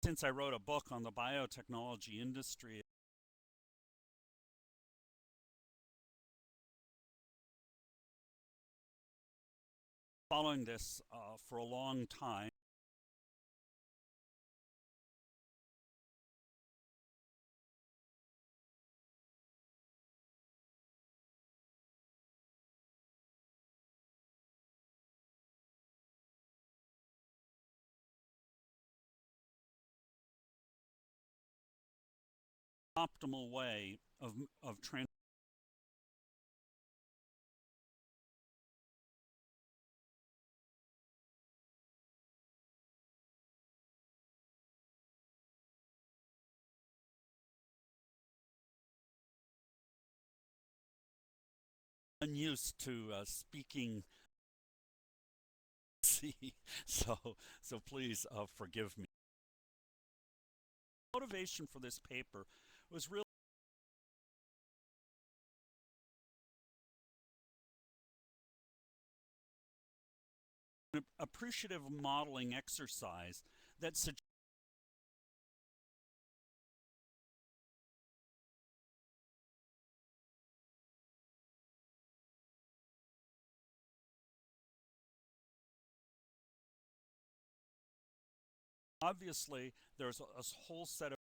since I wrote a book on the biotechnology industry, following this for a long time, optimal way of unused to speaking. so so please forgive me. Motivation for this paper was really an appreciative modeling exercise that suggests obviously there's a whole set of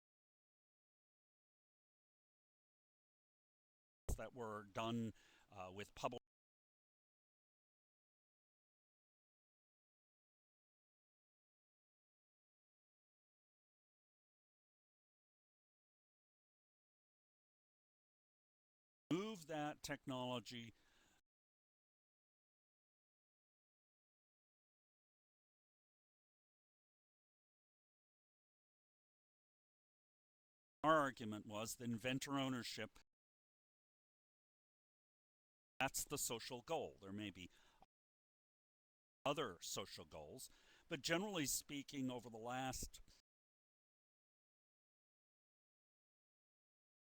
that were done with public. Move that technology. Our argument was that inventor ownership, that's the social goal. There may be other social goals, but generally speaking, over the last,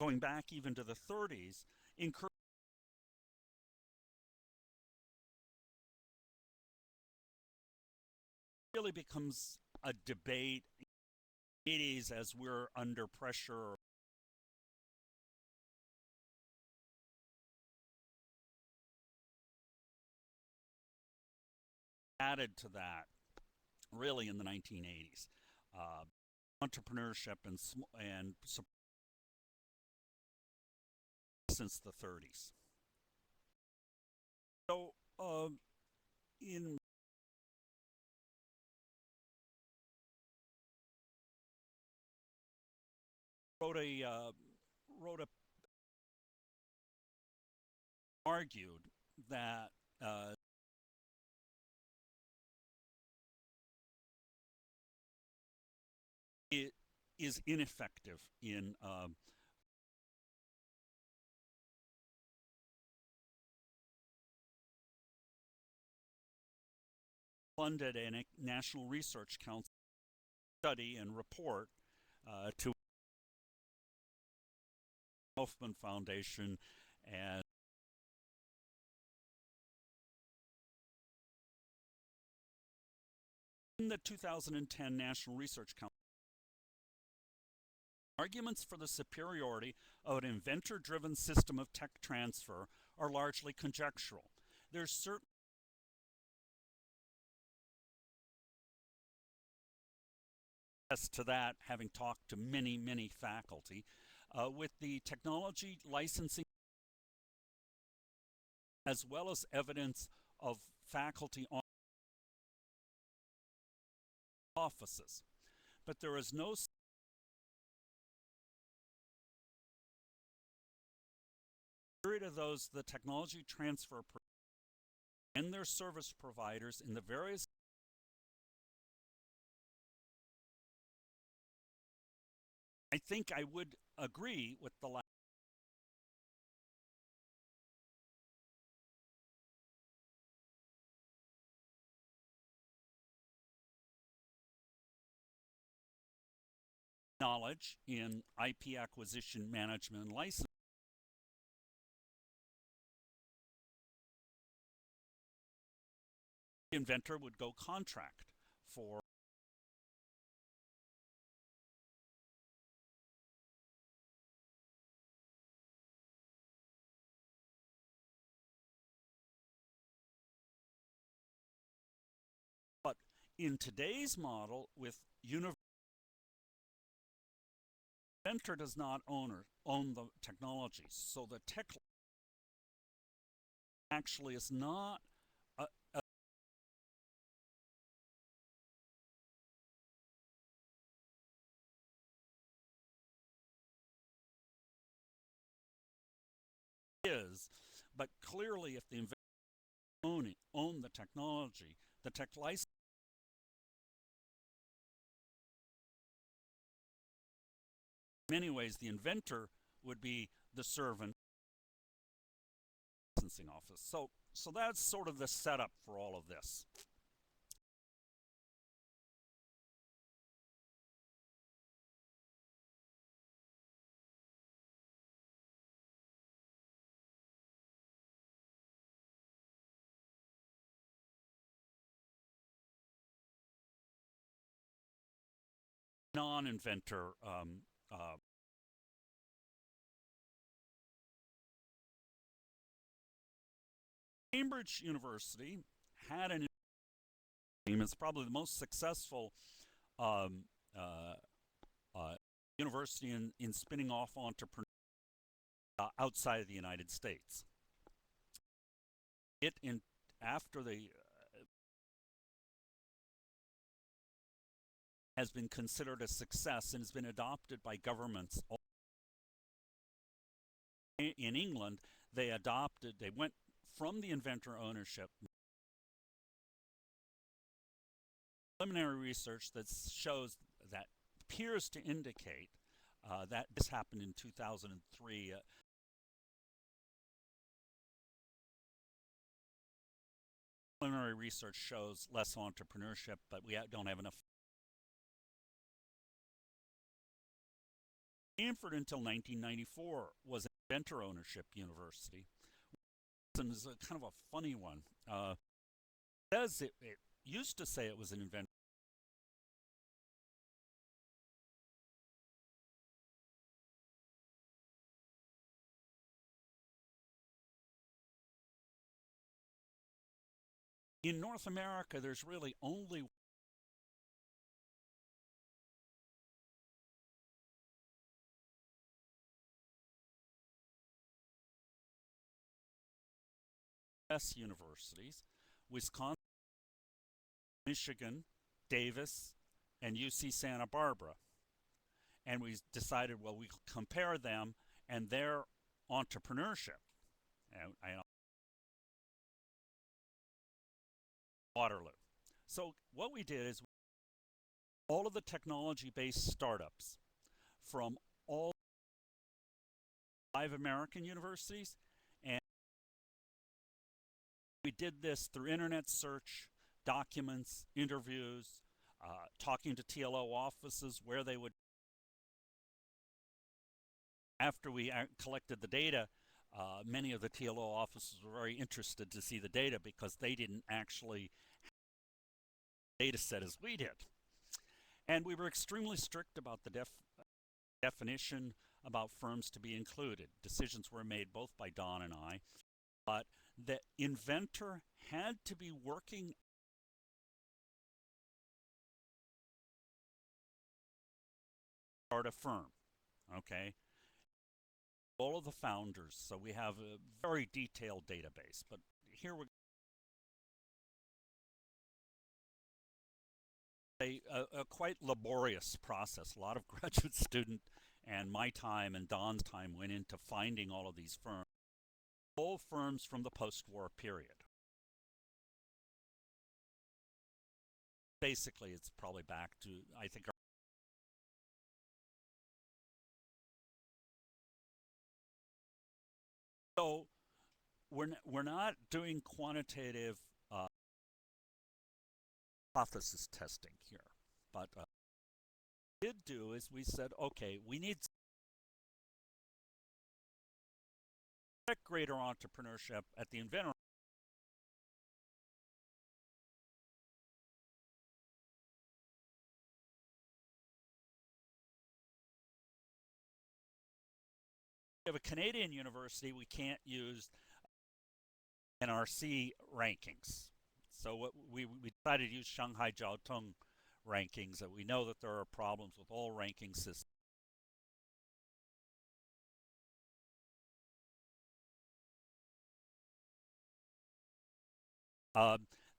going back even to the 30s, encourage really becomes a debate in the 80s as we're under pressure added to that really in the 1980s. Entrepreneurship and since the 30s. So in wrote a wrote a argued that it is ineffective in funded a National Research Council study and report to Hoffman Foundation and in the 2010 National Research Council. Arguments for the superiority of an inventor-driven system of tech transfer are largely conjectural. There's certain as to that, having talked to many faculty, with the technology licensing as well as evidence of faculty offices. But there is no period of those the technology transfer and their service providers in the various. I think I would agree with the last. Knowledge in IP acquisition, management, and licensing. The inventor would go contract for In today's model, with inventor does not own the technology, so the tech actually is not a is, but clearly if the inventor own the technology, the tech license, in many ways the inventor would be the servant licensing office. So that's sort of the setup for all of this. Non-inventor Cambridge University had an it's probably the most successful um, uh, university in spinning off entrepreneurs outside of the United States. It in after the has been considered a success and has been adopted by governments. In England, they went from the inventor ownership. Preliminary research that shows that appears to indicate that this happened in 2003. Preliminary research shows less entrepreneurship, but we don't have enough. Stanford until 1994 was an inventor ownership university. And is a kind of a funny one. It used to say it was an inventor. In North America, there's really only S universities: Wisconsin, Michigan, Davis, and UC Santa Barbara. And we decided, well, we compare them and their entrepreneurship. And Waterloo. So what we did is all of the technology-based startups from all 5 American universities, and we did this through internet search, documents, interviews, talking to TLO offices where they would. After we collected the data, many of the TLO offices were very interested to see the data because they didn't actually have the data set as we did. And we were extremely strict about the definition about firms to be included. Decisions were made both by Don and I, but the inventor had to be working to start a firm, okay? All of the founders, so we have a very detailed database, but here we're a quite laborious process. A lot of graduate student and my time and Don's time went into finding all of these firms. All firms from the post-war period. Basically, it's probably back to, I think, so we're not doing quantitative hypothesis testing here, but what we did do is we said, okay, we need greater entrepreneurship at the inventor. We have a Canadian university, we can't use NRC rankings. So we decided to use Shanghai Jiaotong rankings. We know that there are problems with all ranking systems.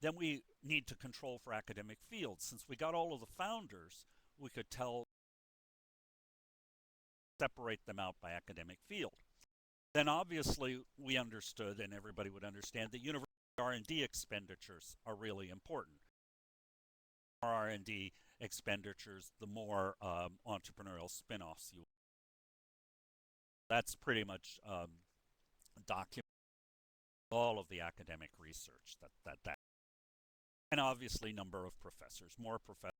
Then we need to control for academic fields. Since we got all of the founders, we could separate them out by academic field. Then obviously we understood, and everybody would understand, that university R&D expenditures are really important. The more R&D expenditures, the more entrepreneurial spin-offs you. That's pretty much documented all of the academic research that and obviously number of professors, more professors.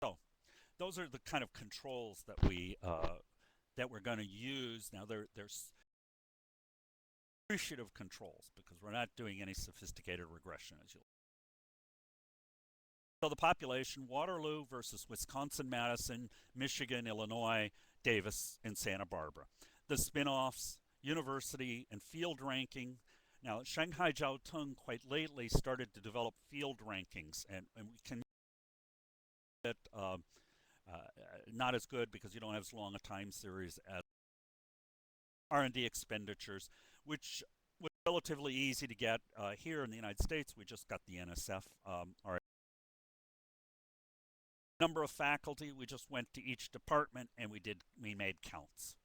So those are the kind of controls that we're going to use. Now there's appreciative controls because we're not doing any sophisticated regression as you. So the population: Waterloo versus Wisconsin, Madison, Michigan, Illinois, Davis, and Santa Barbara. The spin-offs: university and field ranking. Now Shanghai Jiaotong quite lately started to develop field rankings, and we can get not as good because you don't have as long a time series as R&D expenditures, which was relatively easy to get here in the United States. We just got the NSF. Number of faculty, we just went to each department and we made counts.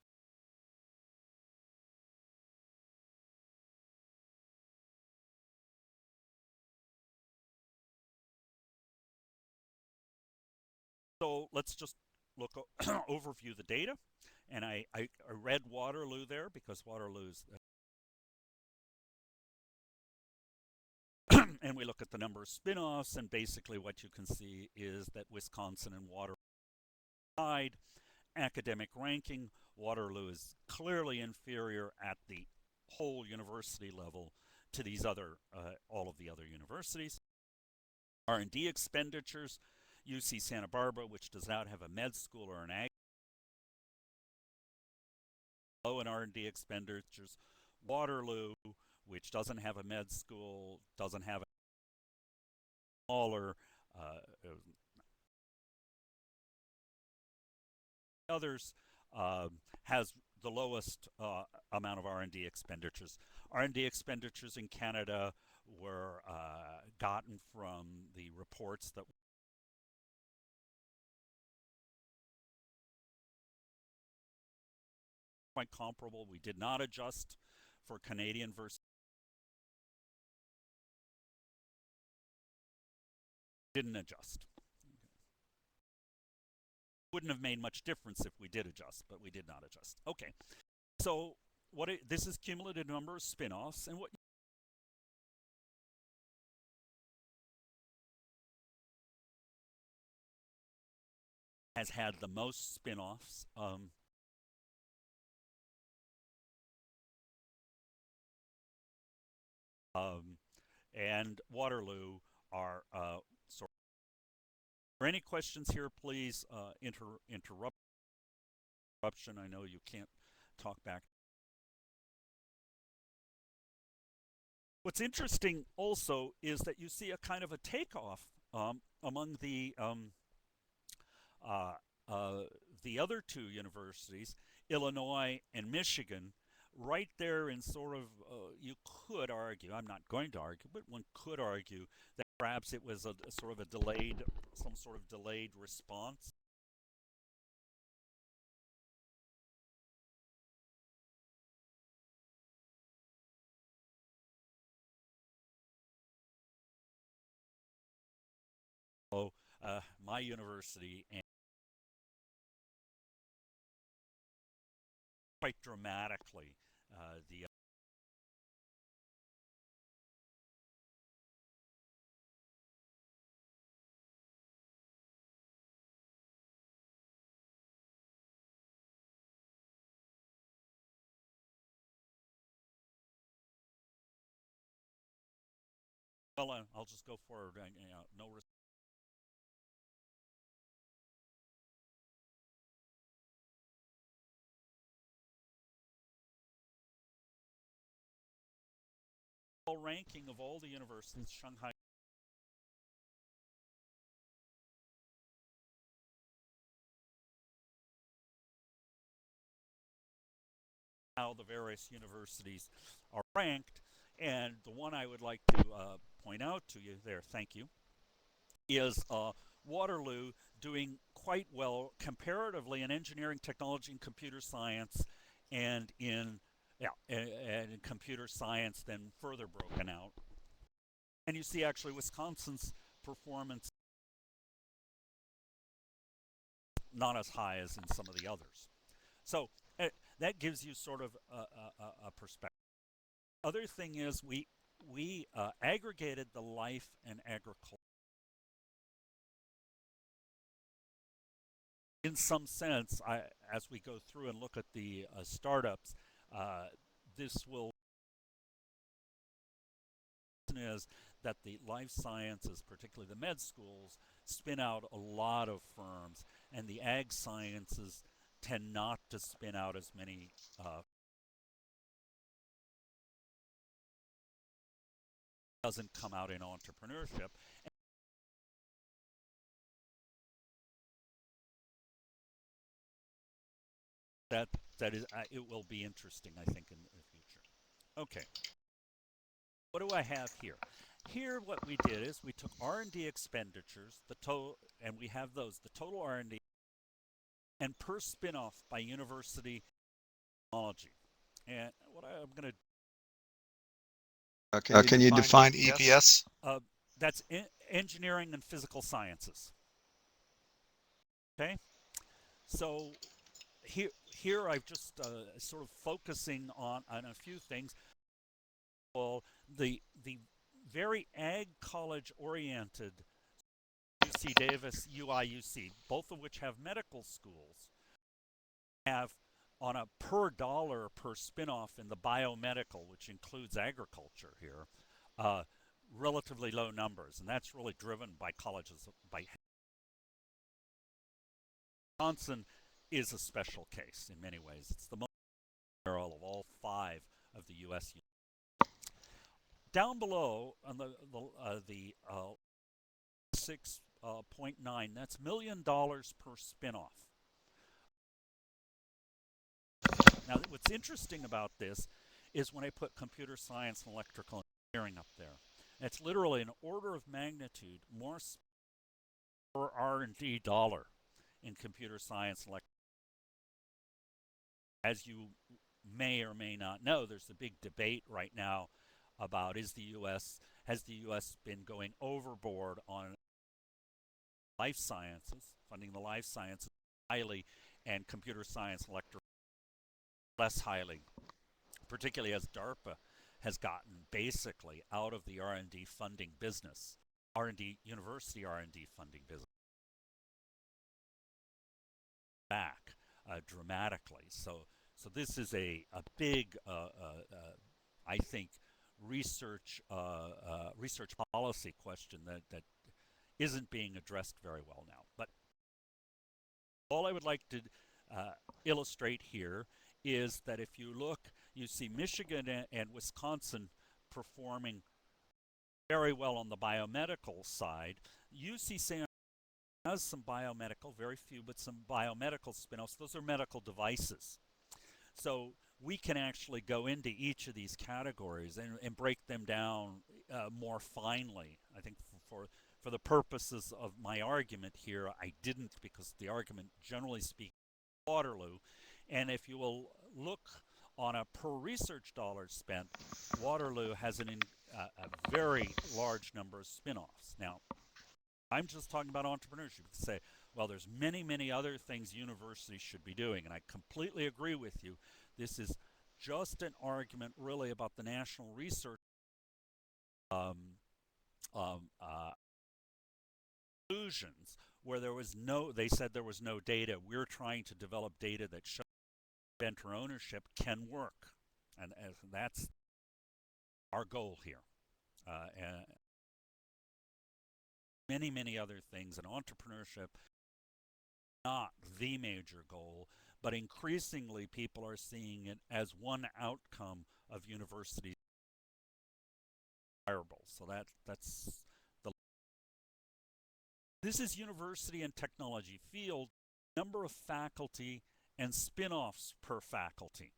So let's just look overview the data. And I read Waterloo there because Waterloo's and we look at the number of spin-offs, and basically what you can see is that Wisconsin and Waterloo side. Academic ranking: Waterloo is clearly inferior at the whole university level to these other all of the other universities. R&D expenditures: UC Santa Barbara, which does not have a med school or an ag, low in R&D expenditures. Waterloo, which doesn't have a med school, doesn't have a smaller others, has the lowest amount of R&D expenditures. R&D expenditures in Canada were gotten from the reports that quite comparable. We did not adjust for Canadian versus didn't adjust. Wouldn't have made much difference if we did adjust, but we did not adjust. Okay, so this is cumulative number of spin-offs, and what has had the most spin-offs. And Waterloo are sort of. For any questions here, please interruption. I know you can't talk back. What's interesting also is that you see a kind of a takeoff among uh, the other two universities, Illinois and Michigan, right there in sort of, you could argue, I'm not going to argue, but one could argue that perhaps it was a sort of a some sort of delayed response. So my university, and quite dramatically, the well, I'll just go forward. No overall ranking of all the universities, Shanghai how the various universities are ranked. And the one I would like to point out to you there, thank you, is Waterloo doing quite well comparatively in engineering, technology, and computer science, and in and in computer science, then further broken out. And you see actually Wisconsin's performance not as high as in some of the others. So that gives you sort of a perspective. Other thing is we aggregated the life and agriculture. In some sense, as we go through and look at the startups, this will is that the life sciences, particularly the med schools, spin out a lot of firms, and the ag sciences tend not to spin out as many. Doesn't come out in entrepreneurship. That is it will be interesting, I think, in the future. Okay, what do I have here? Here, what we did is we took R&D expenditures, the total, and we have those, the total R&D, and per spinoff by university technology. And what I'm going to Can you define EPS? That's engineering and physical sciences. Okay, so here I've just sort of focusing on a few things. Well, the very ag college oriented UC Davis, UIUC, both of which have medical schools, have on a per dollar per spinoff in the biomedical, which includes agriculture here, relatively low numbers, and that's really driven by colleges. By Wisconsin is a special case in many ways. It's the most of all 5 of the U.S. Down below on the 6.9, that's $1 million per spinoff. Now, what's interesting about this is when I put computer science and electrical engineering up there, it's literally an order of magnitude more per R&D dollar in computer science and electrical. As you may or may not know, there's a big debate right now about has the U.S. been going overboard on life sciences, funding the life sciences highly, and computer science and electrical less highly, particularly as DARPA has gotten basically out of the R&D funding business, university R&D funding business back dramatically. So this is a big, I think, research policy question that isn't being addressed very well now. But all I would like to illustrate here is that if you look, you see Michigan and Wisconsin performing very well on the biomedical side. UC San has some biomedical, very few, but some biomedical spin-offs. Those are medical devices. So we can actually go into each of these categories and break them down more finely. I think for the purposes of my argument here, I didn't, because the argument generally speaks Waterloo. And if you will look on a per research dollar spent, Waterloo has a very large number of spin-offs. Now, I'm just talking about entrepreneurship. You can say, well, there's many other things universities should be doing, and I completely agree with you. This is just an argument really about the national research conclusions where they said there was no data. We're trying to develop data that shows venture ownership can work, and that's our goal here. And many other things, and entrepreneurship not the major goal, but increasingly people are seeing it as one outcome of universities So that's the. This is university and technology field, number of faculty and spin-offs per faculty.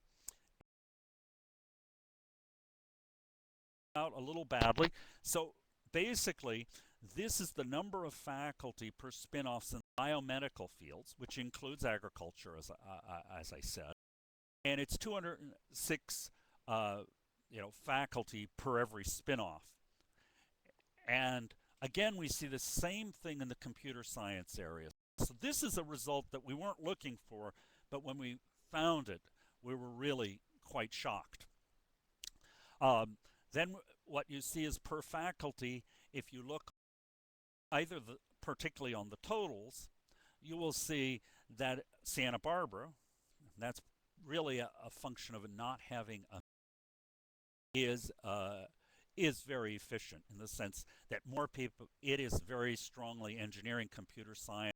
Out a little badly. So basically, this is the number of faculty per spin-offs in biomedical fields, which includes agriculture, as I said, and it's 206 faculty per every spin-off. And again, we see the same thing in the computer science area. So this is a result that we weren't looking for, but when we found it, we were really quite shocked. Then what you see is per faculty, if you look either particularly on the totals, you will see that Santa Barbara, that's really a function of not having a is very efficient in the sense that more people, it is very strongly engineering computer science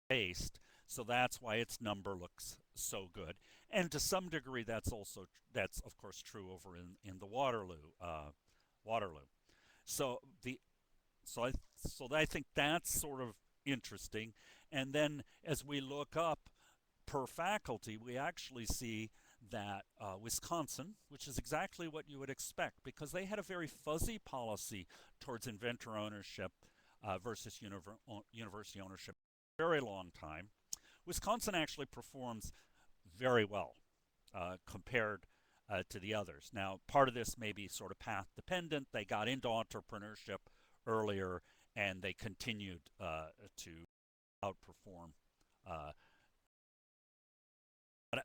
based, so that's why its number looks so good. And to some degree, that's of course true over in the Waterloo. So the so I think that's sort of interesting. And then as we look up per faculty, we actually see that Wisconsin, which is exactly what you would expect, because they had a very fuzzy policy towards inventor ownership versus university ownership for a very long time. Wisconsin actually performs very well compared to the others. Now, part of this may be sort of path dependent. They got into entrepreneurship earlier and they continued to outperform.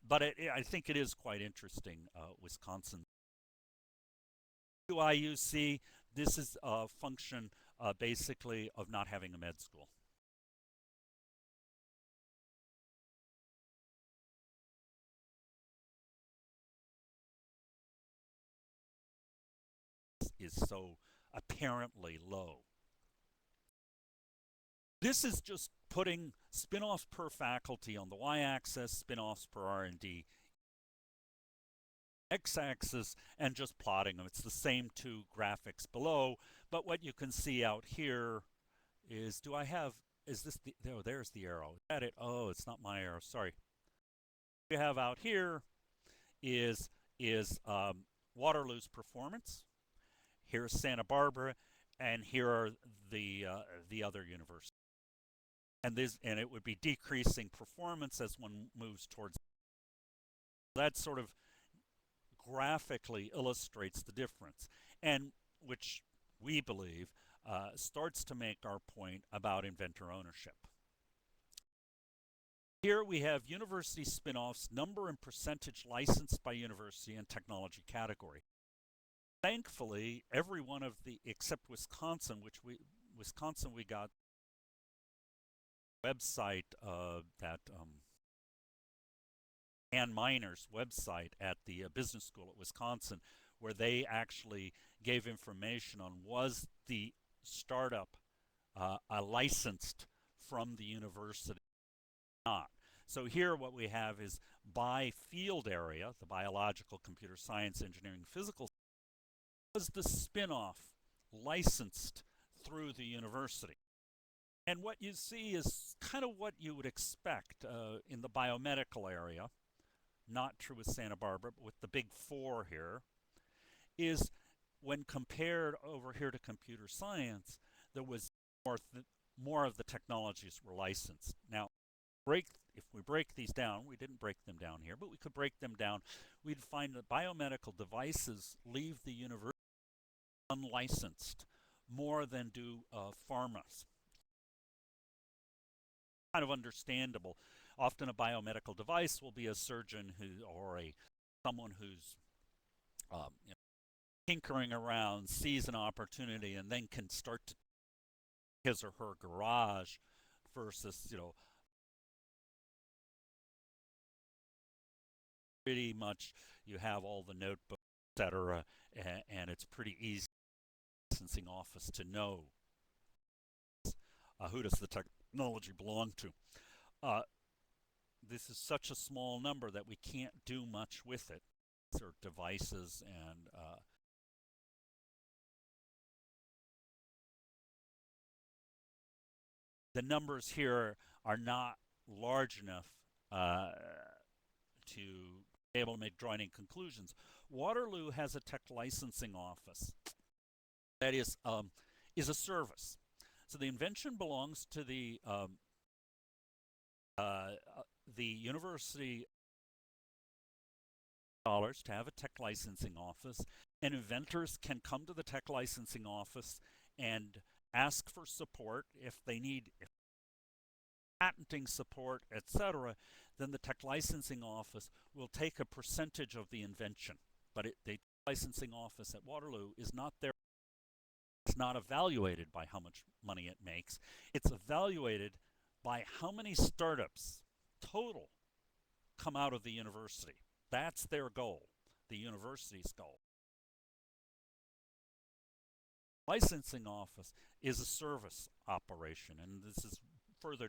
But I think it is quite interesting, Wisconsin. IUC, this is a function basically of not having a med school. Is so apparently low. This is just putting spin-offs per faculty on the y-axis, spin-offs per R&D x-axis, and just plotting them. It's the same two graphics below, but what you can see out here is, is this the, oh, there's the arrow. Is that it? Oh, it's not my arrow, sorry. What you have out here is Waterloo's performance. Here's Santa Barbara, and here are the other universities. And it would be decreasing performance as one moves towards. That sort of graphically illustrates the difference, and which we believe starts to make our point about inventor ownership. Here we have university spin-offs, number and percentage licensed by university and technology category. Thankfully, every one of the, except Wisconsin, we got website that Ann Miner's website at the business school at Wisconsin, where they actually gave information on was the startup licensed from the university or not. So here what we have is by field area, the biological, computer science, engineering, physical, was the spin-off licensed through the university. And what you see is kind of what you would expect in the biomedical area, not true with Santa Barbara, but with the big four here, is when compared over here to computer science, there was more of the technologies were licensed. Now, if we break these down, we didn't break them down here, but we could break them down, we'd find that biomedical devices leave the university unlicensed more than do pharmas. Kind of understandable. Often a biomedical device will be a surgeon or someone who's tinkering around, sees an opportunity, and then can start to his or her garage versus pretty much you have all the notebooks, etc., and it's pretty easy licensing office to know who does the technology belong to. This is such a small number that we can't do much with it. These are devices and the numbers here are not large enough to be able to make drawing conclusions. Waterloo has a tech licensing office that is a service. So the invention belongs to the university dollars to have a tech licensing office, and inventors can come to the tech licensing office and ask for support if they need patenting support, etc. Then the tech licensing office will take a percentage of the invention. But the licensing office at Waterloo is not there. It's not evaluated by how much money it makes. It's evaluated by how many startups total come out of the university. That's their goal, the university's goal. Licensing office is a service operation, and this is further.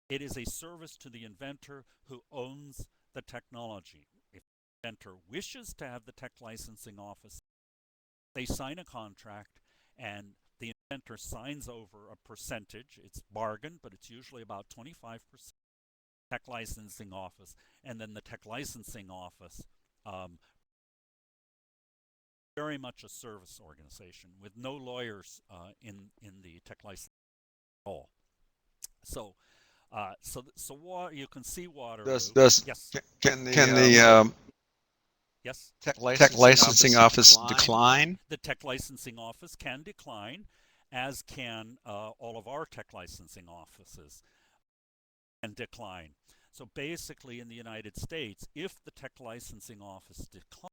It is a service to the inventor who owns the technology. If the inventor wishes to have the tech licensing office, they sign a contract, and the inventor signs over a percentage. It's bargained, but it's usually about 25%. Tech licensing office, and then the tech licensing office, very much a service organization with no lawyers in the tech licensing at all. So you can see Waterloo. Does Yes. can Can the the Yes. tech tech licensing office decline? decline? The tech licensing office can decline, as can all of our tech licensing offices and decline. So basically, in the United States, if the tech licensing office declines,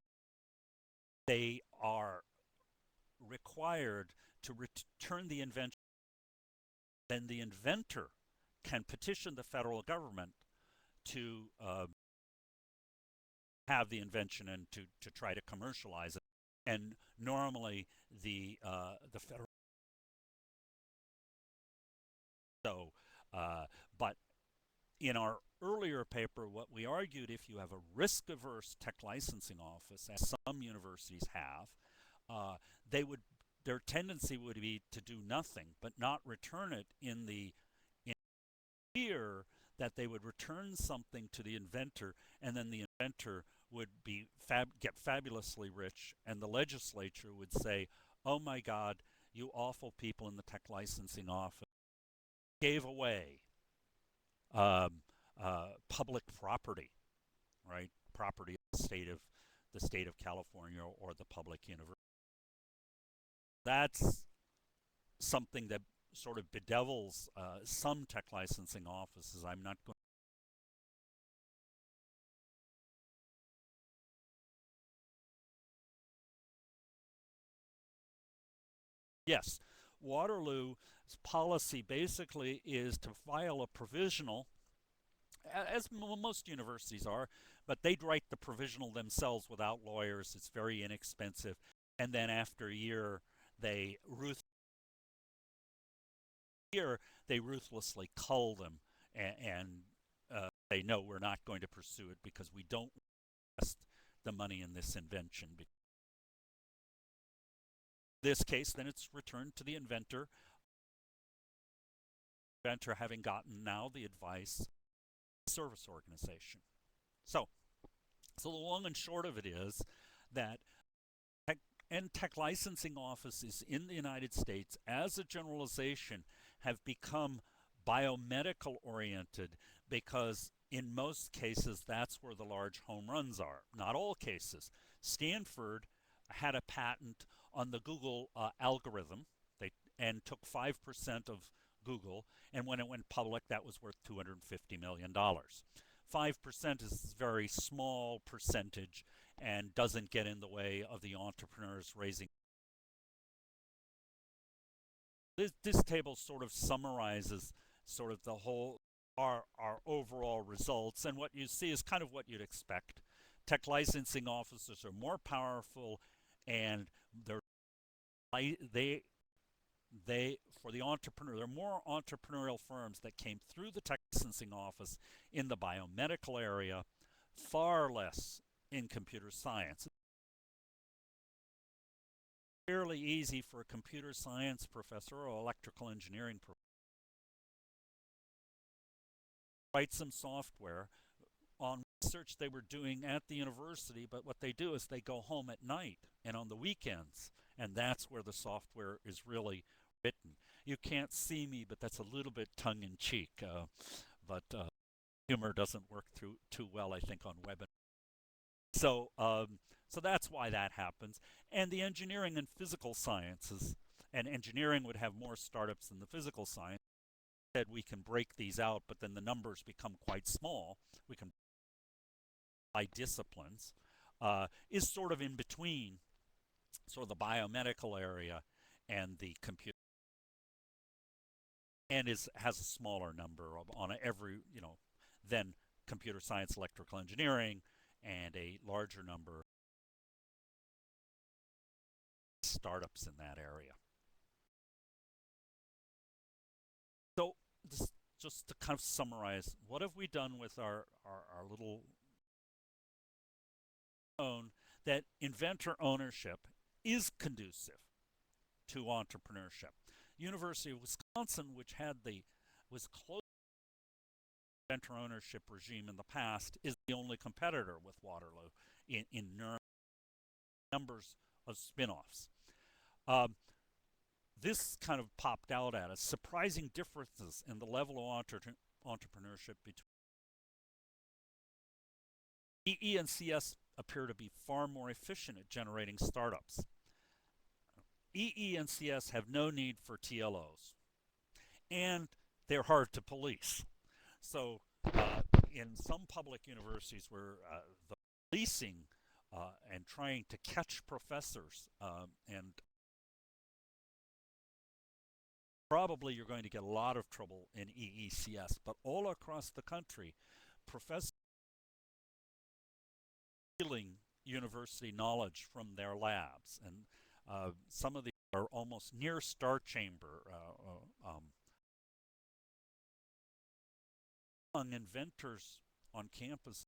they are required to return the invention. Then the inventor can petition the federal government to have the invention and to try to commercialize it. And normally the federal but in our earlier paper, what we argued, if you have a risk-averse tech licensing office, as some universities have, their tendency would be to do nothing, but not return it in fear that they would return something to the inventor, and then the inventor would get fabulously rich, and the legislature would say, "Oh my God, you awful people in the tech licensing office gave away public property, right? Property of the state of California or the public university." That's something that sort of bedevils some tech licensing offices. I'm not going. Yes, Waterloo's policy basically is to file a provisional, as most universities are, but they'd write the provisional themselves without lawyers. It's very inexpensive. And then after a year, they ruthlessly cull them and say, no, we're not going to pursue it because we don't invest the money in this invention. In this case, then it's returned to the inventor. Inventor having gotten now the advice of the service organization. So the long and short of it is that tech licensing offices in the United States, as a generalization, have become biomedical oriented because in most cases that's where the large home runs are. Not all cases. Stanford had a patent on the Google algorithm and took 5% of Google, and when it went public that was worth $250 million. 5% is a very small percentage and doesn't get in the way of the entrepreneurs raising. This table sort of summarizes sort of the whole our overall results, and what you see is kind of what you'd expect. Tech licensing officers are more powerful, and for the entrepreneur, there are more entrepreneurial firms that came through the tech licensing office in the biomedical area, far less in computer science. fairly easy for a computer science professor or electrical engineering professor to write some software on research they were doing at the university, but what they do is they go home at night and on the weekends, and that's where the software is really written. You can't see me, but that's a little bit tongue-in-cheek, but humor doesn't work too well, I think, on web. So that's why that happens. And the engineering and physical sciences, and engineering would have more startups than the physical science. Said we can break these out, but then the numbers become quite small. We can by disciplines, is sort of in between sort of the biomedical area and the computer, and has a smaller number on every than computer science, electrical engineering, and a larger number of startups in that area. So this, just to kind of summarize, what have we done with our little own that inventor ownership is conducive to entrepreneurship. University of Wisconsin, which was close to inventor ownership regime in the past, is the only competitor with Waterloo in numbers of spin-offs. This kind of popped out at us surprising differences in the level of entrepreneurship between EE and CS appear to be far more efficient at generating startups. EE and CS have no need for TLOs, and they're hard to police. So in some public universities where the policing and trying to catch professors and probably you're going to get a lot of trouble in EECS, but all across the country, professors are stealing university knowledge from their labs, and some of these are almost near star chamber among inventors on campus.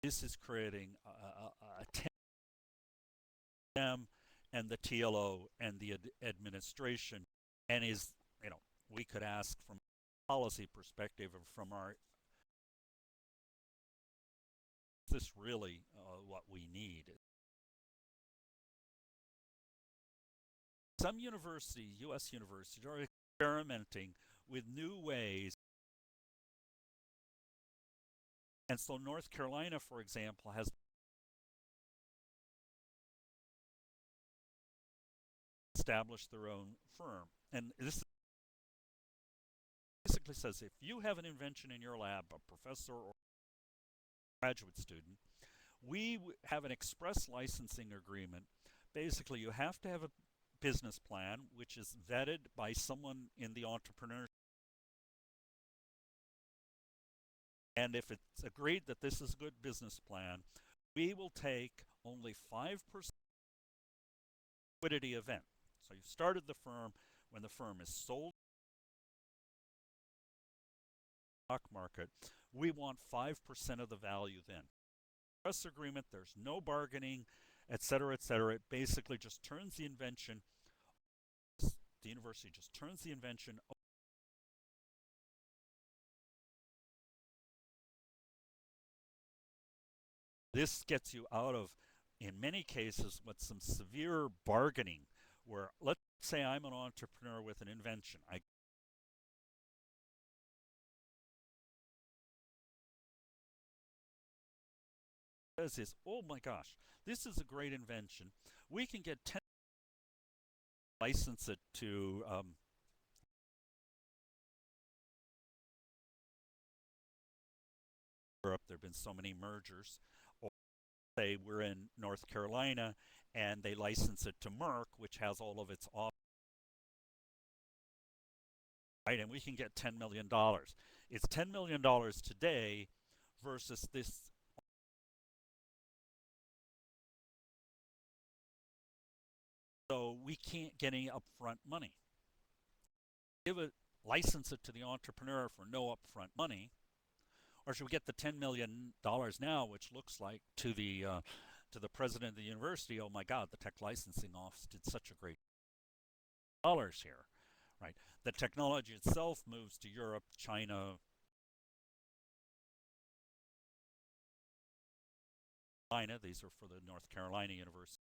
This is creating a them and the TLO and the administration, and is, we could ask from a policy perspective or from our, is this really what we need? Some universities, U.S. universities, are experimenting with new ways. And so North Carolina, for example, has established their own firm. And this basically says if you have an invention in your lab, a professor or graduate student, we have an express licensing agreement. Basically, you have to have a business plan, which is vetted by someone in the entrepreneurship. And if it's agreed that this is a good business plan, we will take only 5% liquidity event. So you've started the firm. When the firm is sold to the stock market, we want 5% of the value then. Press agreement, there's no bargaining, et cetera, et cetera. It basically just turns the invention, the university just turns the invention over. This gets you out of, in many cases, with some severe bargaining, where let's say I'm an entrepreneur with an invention. I says is, oh my gosh, this is a great invention. We can get 10 license it to Europe. There have been so many mergers. Or say we're in North Carolina and they license it to Merck, which has all of its off, right? And we can get $10 million. It's $10 million today versus this. So we can't get any upfront money. License it to the entrepreneur for no upfront money, or should we get the $10 million now, which looks like to the to the president of the university, oh my God, the tech licensing office did such a great dollars here, right? The technology itself moves to Europe, China, China. These are for the North Carolina University.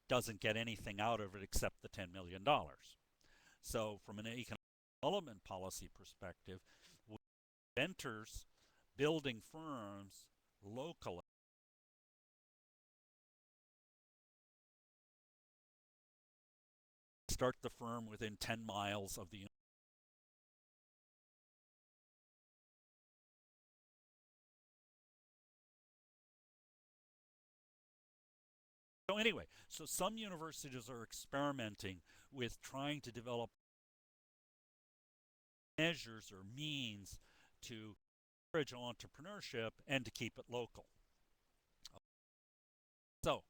Doesn't get anything out of it except the $10 million. So from an economic development policy perspective, inventors building firms locally start the firm within 10 miles of the university. So anyway, so some universities are experimenting with trying to develop measures or means to encourage entrepreneurship and to keep it local. So,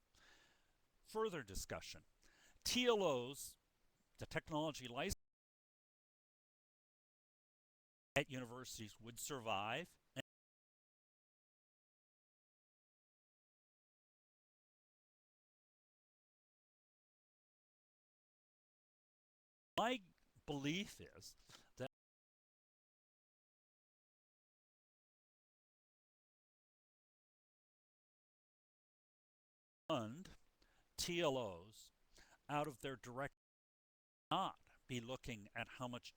further discussion. TLOs, the technology license at universities, would survive. My belief is that fund TLOs out of their direct, not be looking at how much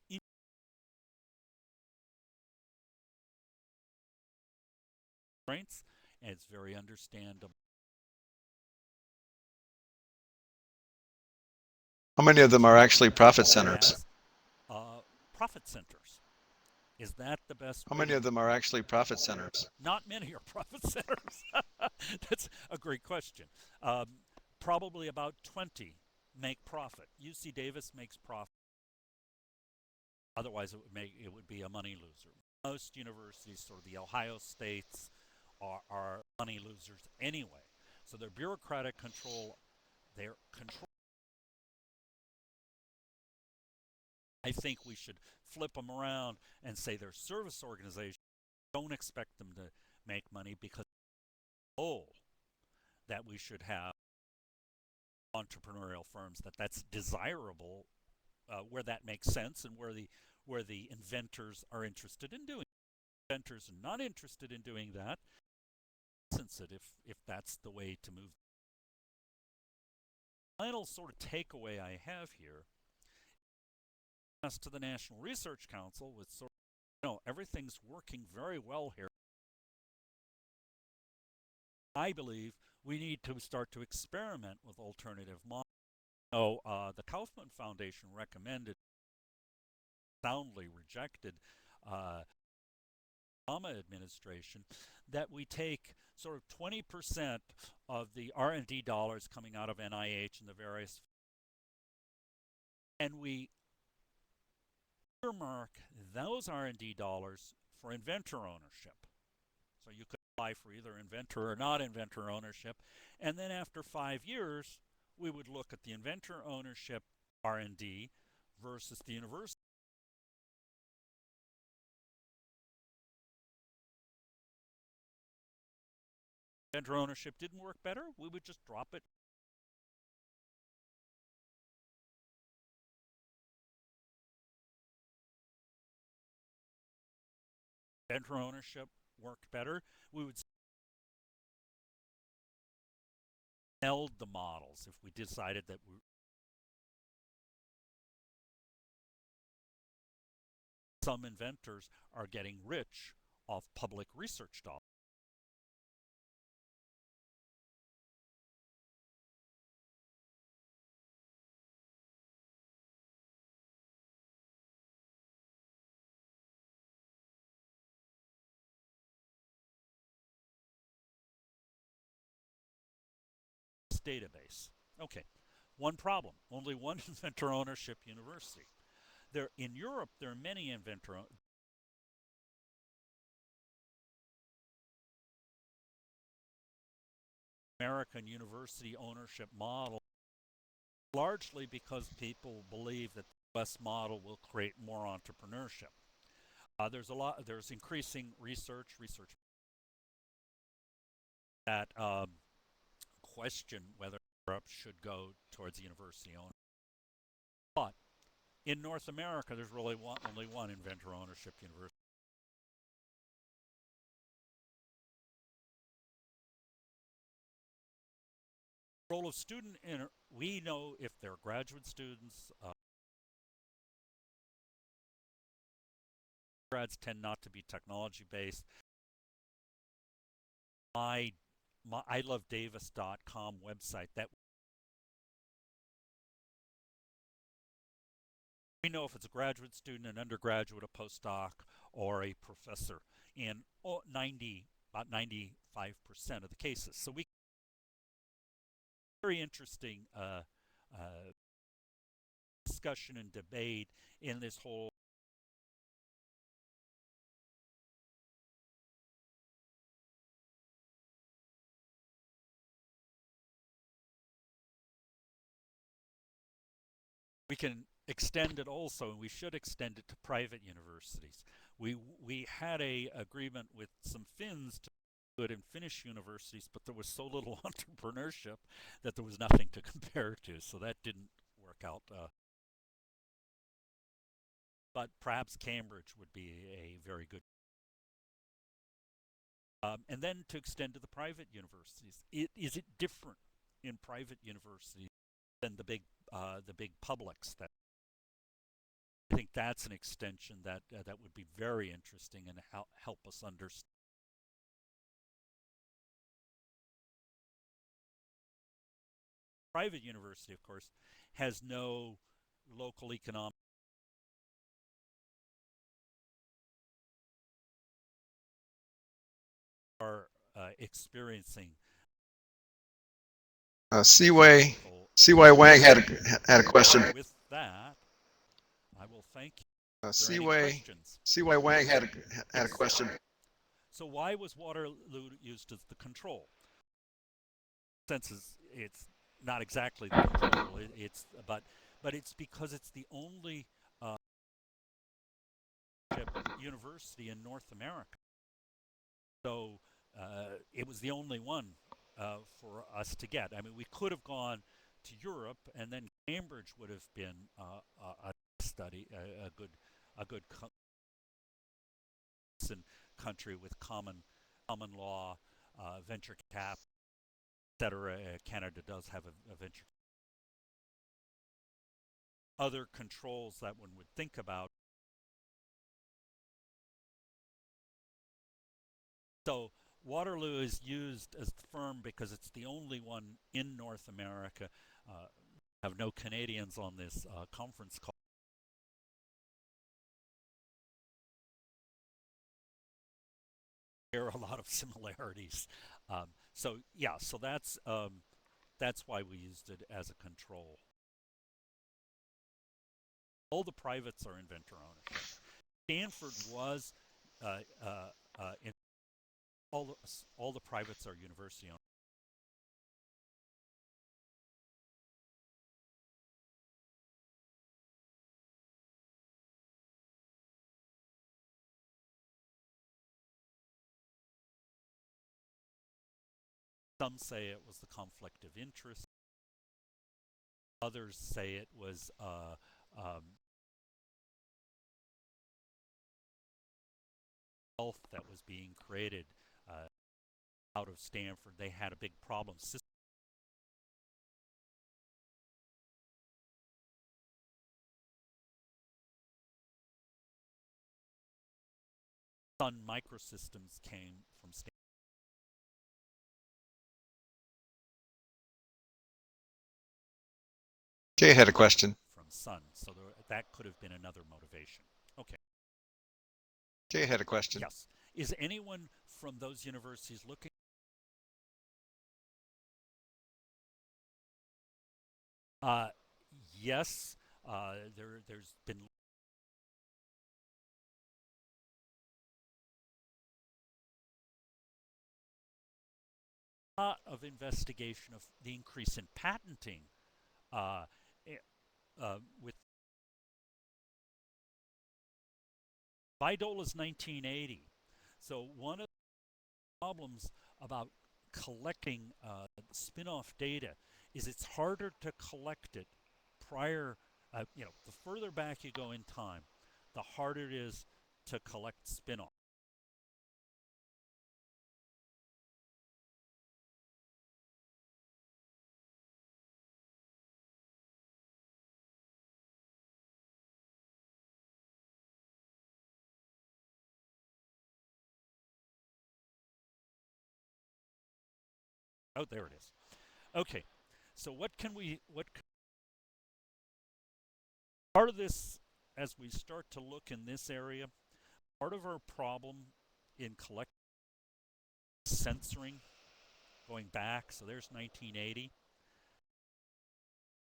constraints, and it's very understandable. How many of them are actually profit centers? As profit centers. Is that the best How way many to? of them are actually profit centers? Not many are profit centers. That's a great question. Probably about 20 make profit. UC Davis makes profit. Otherwise, it would be a money loser. Most universities, sort of the Ohio states, are money losers anyway. So their bureaucratic control, their control. I think we should flip them around and say they're service organizations. Don't expect them to make money because the goal that we should have entrepreneurial firms, that's desirable, where that makes sense and where the inventors are interested in doing. Inventors are not interested in doing that. License it if that's the way to move. The final sort of takeaway I have here, as to the National Research Council, with sort of, everything's working very well here. I believe we need to start to experiment with alternative models. The Kaufman Foundation recommended, soundly rejected, Obama administration, that we take sort of 20% of the R&D dollars coming out of NIH and the various, and we earmark those R&D dollars for inventor ownership. So you could apply for either inventor or not inventor ownership, and then after 5 years, we would look at the inventor ownership R&D versus the university. Inventor ownership didn't work better, we would just drop it. Inventor ownership worked better, we would meld the models if we decided that some inventors are getting rich off public research dollars. Database. Okay, one problem, only one inventor ownership university. In Europe, there are many inventor American university ownership model, largely because people believe that the US model will create more entrepreneurship. There's increasing research that question whether Europe should go towards the university owner. But in North America, there's really only one inventor ownership university. Role of student, we know if they're graduate students, grads tend not to be technology based. My ilovedavis.com website, that we know if it's a graduate student, an undergraduate, a postdoc, or a professor in about 95% of the cases. So we very interesting discussion and debate in this whole we can extend it also, and we should extend it to private universities. We had a agreement with some Finns to do it in Finnish universities, but there was so little entrepreneurship that there was nothing to compare to, so that didn't work out. But perhaps Cambridge would be a very good. And then to extend to the private universities, is it different in private universities than the big publics? That I think that's an extension that that would be very interesting and help us understand. Private university, of course, has no local economic are experiencing. Seaway Wang had a question. With that, I will thank you. Seaway Wang had a question. So why was Waterloo used as the control? Since it's not exactly the control, but it's because it's the only university in North America. So it was the only one for us to get. I mean, we could have gone to Europe, and then Cambridge would have been a study, a good country with common law, venture cap, etc. Canada does have a venture. Other controls that one would think about. So Waterloo is used as the firm because it's the only one in North America. Have no Canadians on this conference call. There are a lot of similarities. So yeah, so that's why we used it as a control. All the privates are inventor ownership. Stanford was in all the privates are university owned. Some say it was the conflict of interest. Others say it was wealth that was being created out of Stanford. They had a big problem. Sun Microsystems came from Stanford. Kay had a question. From Sun, so that could have been another motivation. Okay. Kay had a question. Yes. Is anyone from those universities looking? Yes. There's been a lot of investigation of the increase in patenting uh, with Bidola's 1980. So one of the problems about collecting spin-off data is it's harder to collect it prior, the further back you go in time, the harder it is to collect spin-off. Oh, there it is. Okay, so what part of this, as we start to look in this area, part of our problem in collecting censoring going back, so there's 1980.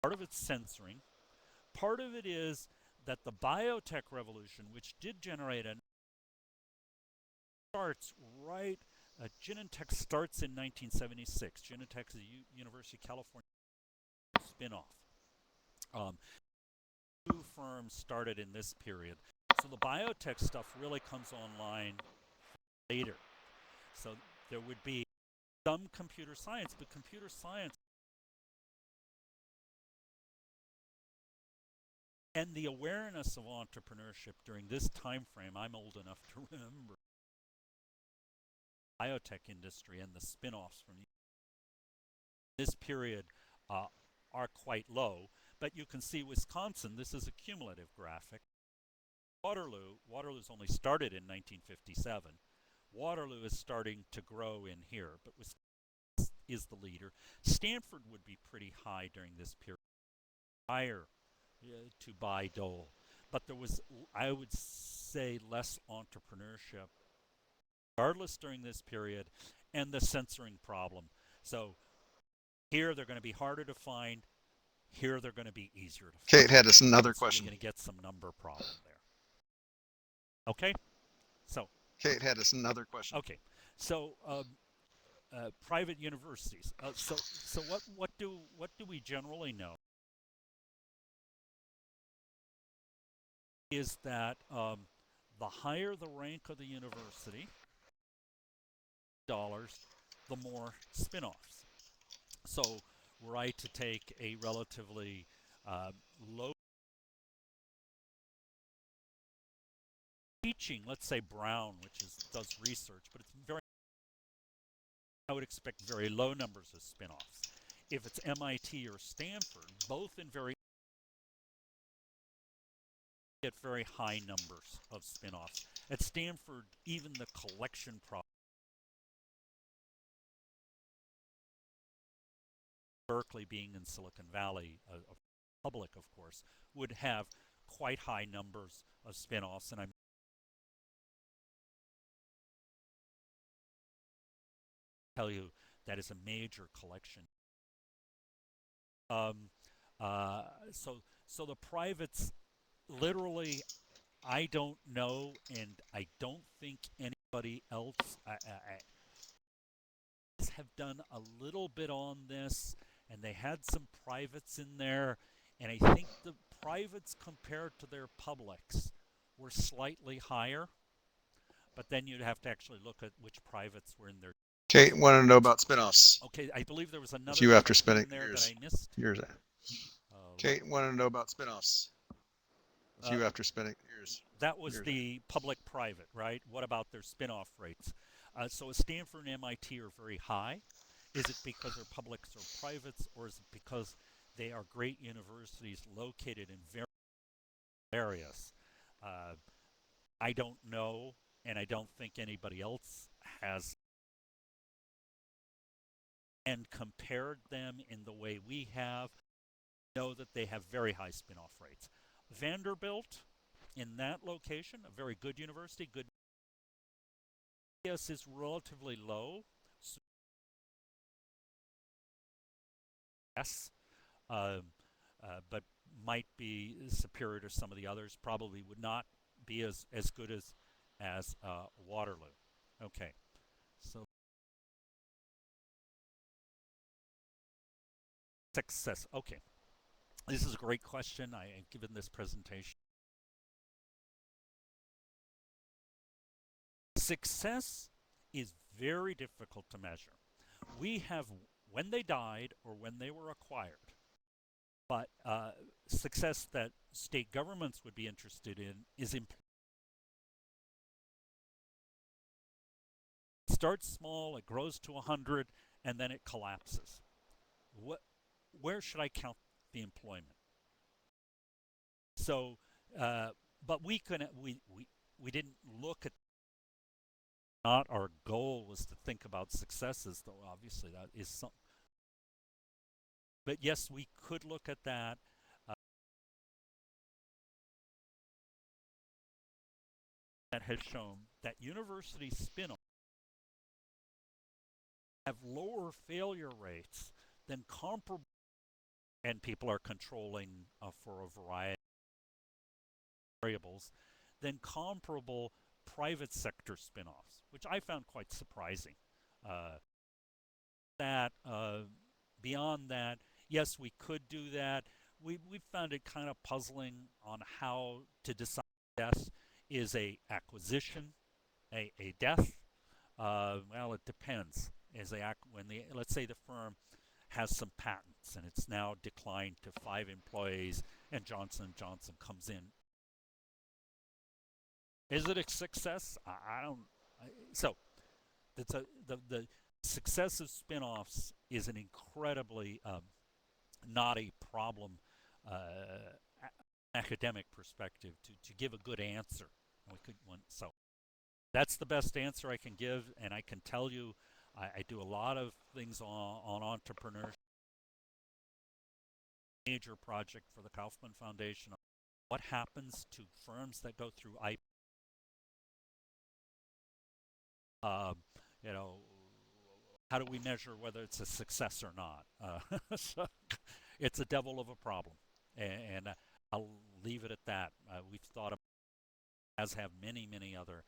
Part of it's censoring. Part of it is that the biotech revolution, which did generate a starts right, Genentech starts in 1976. Genentech is a University of California spinoff. Two firms started in this period. So the biotech stuff really comes online later. So there would be some computer science, but computer science and the awareness of entrepreneurship during this time frame, I'm old enough to remember the biotech industry and the spin-offs from this period are quite low. But you can see Wisconsin, this is a cumulative graphic. Waterloo's only started in 1957. Waterloo is starting to grow in here, but Wisconsin is the leader. Stanford would be pretty high during this period, higher to buy Dole. But there was, I would say, less entrepreneurship, regardless during this period, and the censoring problem. So here they're going to be harder to find. Here they're going to be easier to find. Kate had us another So question. you're going to get some number problem there. Okay, so Kate had us another question. okay, so private universities. So what do we generally know is that the higher the rank of the university, dollars, the more spin-offs. So were I to take a relatively low teaching, let's say Brown, which does research, but it's very, I would expect very low numbers of spin-offs. If it's MIT or Stanford, both in get very high numbers of spin-offs. At Stanford, even the collection problem, Berkeley being in Silicon Valley, a public, of course, would have quite high numbers of spin-offs, and I'm tell you that is a major collection. So the privates, literally, I don't know, and I don't think anybody else have done a little bit on this, and they had some privates in there, and I think the privates compared to their publics were slightly higher, but then you'd have to actually look at which privates were in there. Kate wanted to know about spinoffs. Okay, I believe there was another It's you after spinning in there yours. that I missed. Yours. Kate wanted to know about spinoffs. It's you after spinning yours. That was the public-private, right? What about their spin-off rates? So Stanford and MIT are very high. Is it because they're publics or privates, or is it because they are great universities located in various areas? I don't know, and I don't think anybody else has and compared them in the way we have. Know that they have very high spin-off rates. Vanderbilt, in that location, a very good university, good. Yes, is relatively low. So yes, but might be superior to some of the others. Probably would not be as good as Waterloo. Okay, so success. Okay, this is a great question. I have given this presentation. Success is very difficult to measure. we have when they died or when they were acquired. But success that state governments would be interested in is it starts small, it grows to 100, and then it collapses. What, where should I count the employment? So, but we didn't look at. Not our goal was to think about successes, though. Obviously, that is some. But yes, we could look at that. Uh, that has shown that university spin-offs have lower failure rates than comparable, and people are controlling for a variety of variables than comparable private sector spin-offs, which I found quite surprising. Uh, that beyond that, yes, we could do that. We found it kind of puzzling on how to decide death is a acquisition, a death. Well, it depends. Is a when the let's say the firm has some patents and it's now declined to 5 employees, and Johnson & Johnson comes in. Is it a success? I don't. So that's the success of spin-offs is an incredibly not a problem academic perspective to give a good answer. We could one so that's the best answer I can give, and I can tell you I do a lot of things on entrepreneurship. Major project for the Kaufman Foundation. What happens to firms that go through IP? Um, you know, how do we measure whether it's a success or not? So it's a devil of a problem, and I'll leave it at that. We've thought of, as have many other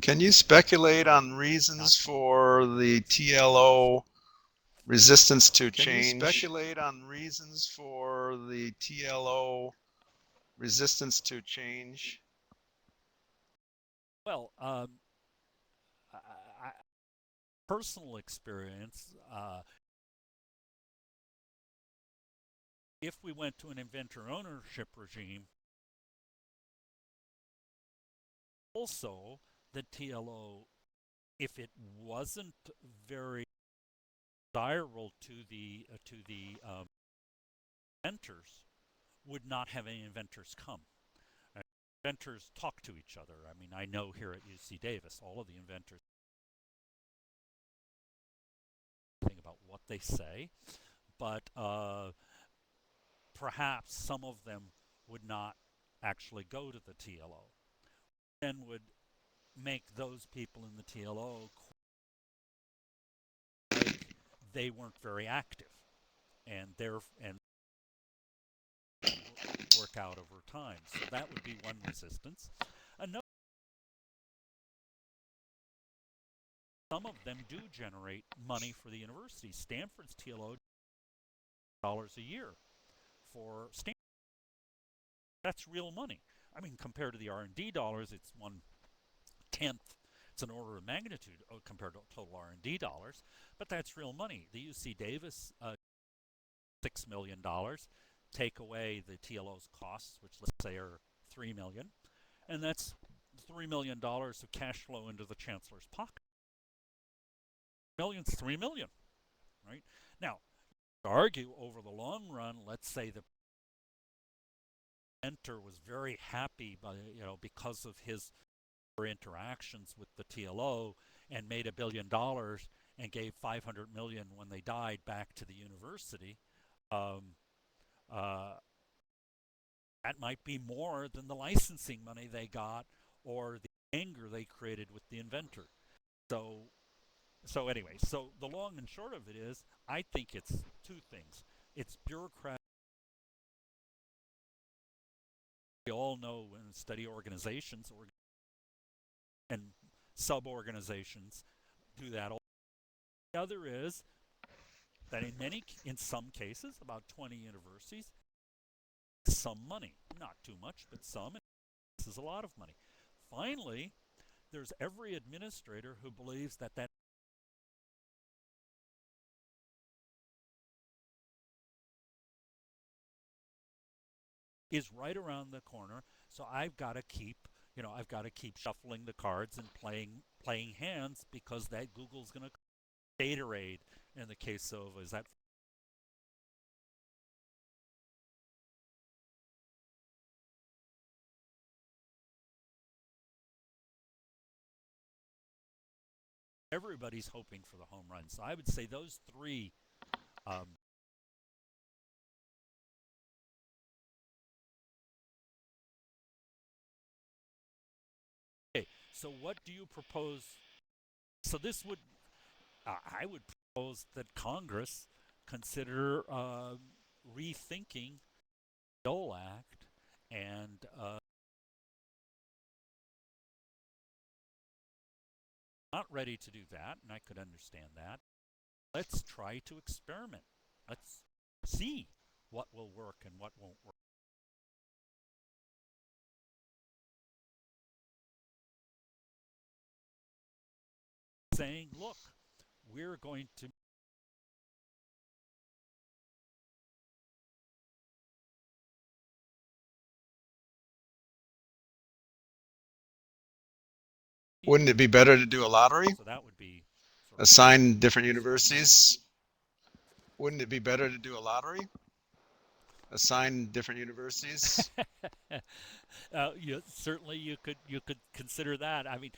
Can you academics. speculate So on reasons not for very good the success. TLO resistance to Can you change? speculate on reasons for the TLO Resistance to change? Well, personal experience. If we went to an inventor ownership regime, also the TLO, if it wasn't very desirable to the inventors, would not have any inventors come. Uh, Inventors talk to each other. I mean, I know here at UC Davis, all of the inventors think about what they say, but perhaps some of them would not actually go to the TLO, and would make those people in the TLO like they weren't very active, and work out over time. So that would be one resistance. Another, some of them do generate money for the university. Stanford's TLO dollars a year for Stanford. That's real money. I mean, compared to the R&D dollars, it's 1/10. It's an order of magnitude compared to total R&D dollars, but that's real money. The UC Davis $6 million. Take away the TLO's costs, which let's say are $3 million, and that's $3 million of cash flow into the chancellor's pocket. Millions, $3 million, right? Now, to argue over the long run, let's say the mentor was very happy because of his interactions with the TLO and made $1 billion and gave 500 million when they died back to the university. Um, uh, that might be more than the licensing money they got or the anger they created with the inventor. So, so anyway, so the long and short of it is, I think it's two things. It's bureaucratic. We all know when study organizations and sub-organizations do that. The other is that in some cases, about 20 universities, some money, not too much, but some. This is a lot of money. Finally, there's every administrator who believes that is right around the corner. So I've got to keep, I've got to keep shuffling the cards and playing hands because that Google's going to data raid in the case of is that everybody's hoping for the home run. So I would say those three. Okay, so what do you propose? So this would I would propose that Congress consider rethinking the Dole Act and not ready to do that, and I could understand that. Let's try to experiment. Let's see what will work and what won't work. Saying, look, we're going to Wouldn't it be better to do a lottery? so that would be sort of Assign different universities? Wouldn't it be better to do a lottery? Assign different universities? certainly you could consider that. I mean,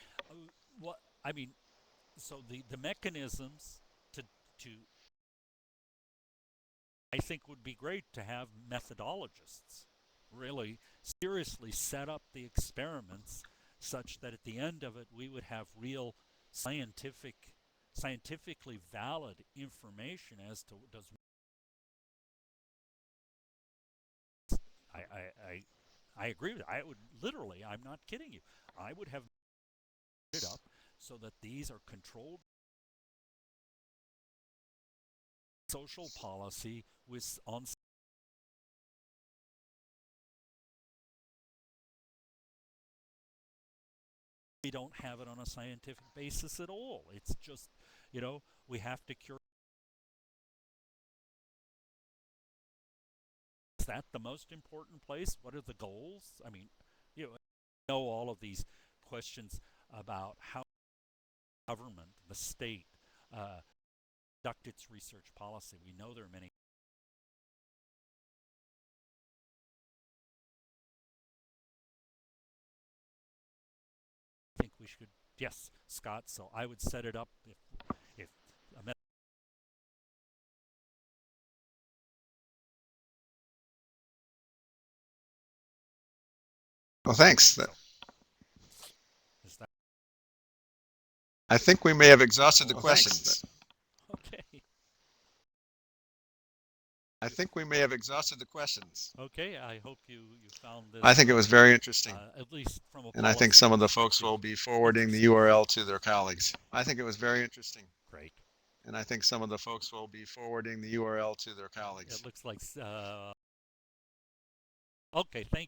what I mean, so the mechanisms to I think would be great to have methodologists really seriously set up the experiments such that at the end of it we would have real scientifically valid information as to does I I I, I agree with it. I would literally, I'm not kidding you. I would have it up so that these are controlled social policy with on we don't have it on a scientific basis at all. It's just, we have to cure. Is that the most important place? What are the goals? I mean, know all of these questions about how government, the state, conduct its research policy. We know there are many. I think we should, yes, Scott. So I would set it up if a Well, thanks. so is that I think we may have exhausted the well, questions. okay? I think we may have exhausted the questions. Okay, I hope you found this. I think it was very interesting. At least from a and I think some of the folks perspective, will be forwarding the URL to their colleagues. I think it was very interesting. Great. And I think some of the folks will be forwarding the URL to their colleagues. It looks like okay. Thank